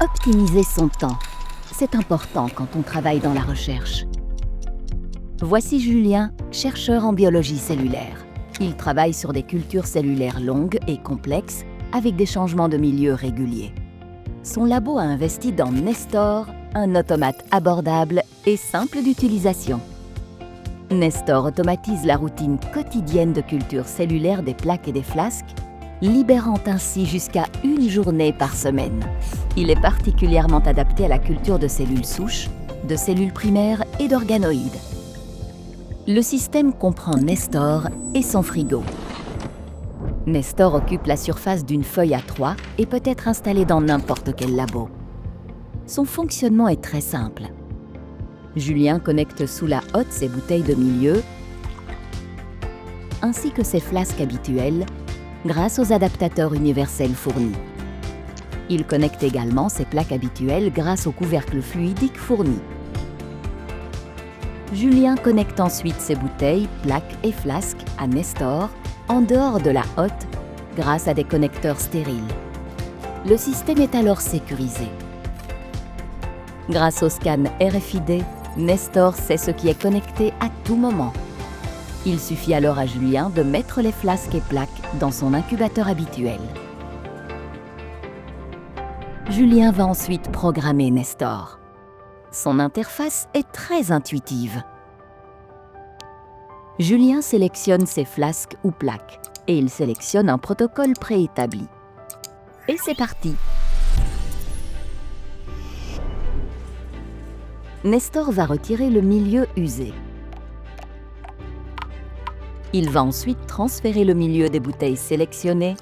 Optimiser son temps, c'est important quand on travaille dans la recherche. Voici Julien, chercheur en biologie cellulaire. Il travaille sur des cultures cellulaires longues et complexes avec des changements de milieu réguliers. Son labo a investi dans Nestor, un automate abordable et simple d'utilisation. Nestor automatise la routine quotidienne de culture cellulaire des plaques et des flasques, libérant ainsi jusqu'à 1 journée par semaine. Il est particulièrement adapté à la culture de cellules souches, de cellules primaires et d'organoïdes. Le système comprend Nestor et son frigo. Nestor occupe la surface d'une feuille A3 et peut être installé dans n'importe quel labo. Son fonctionnement est très simple. Julien connecte sous la hotte ses bouteilles de milieu ainsi que ses flasques habituelles grâce aux adaptateurs universels fournis. Il connecte également ses plaques habituelles grâce au couvercle fluidique fourni. Julien connecte ensuite ses bouteilles, plaques et flasques à Nestor en dehors de la hotte grâce à des connecteurs stériles. Le système est alors sécurisé. Grâce au scan RFID, Nestor sait ce qui est connecté à tout moment. Il suffit alors à Julien de mettre les flasques et plaques dans son incubateur habituel. Julien va ensuite programmer Nestor. Son interface est très intuitive. Julien sélectionne ses flasques ou plaques et il sélectionne un protocole préétabli. Et c'est parti! Nestor va retirer le milieu usé. Il va ensuite transférer le milieu des bouteilles sélectionnées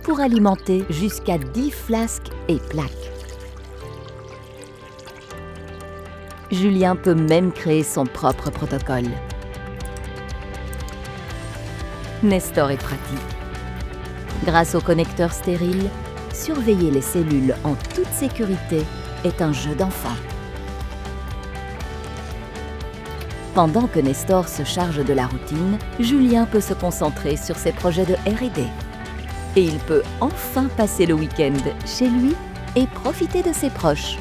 pour alimenter jusqu'à 10 flasques et plaques. Julien peut même créer son propre protocole. Nestor est pratique. Grâce au connecteur stérile, surveiller les cellules en toute sécurité est un jeu d'enfant. Pendant que Nestor se charge de la routine, Julien peut se concentrer sur ses projets de R&D. Et il peut enfin passer le week-end chez lui et profiter de ses proches.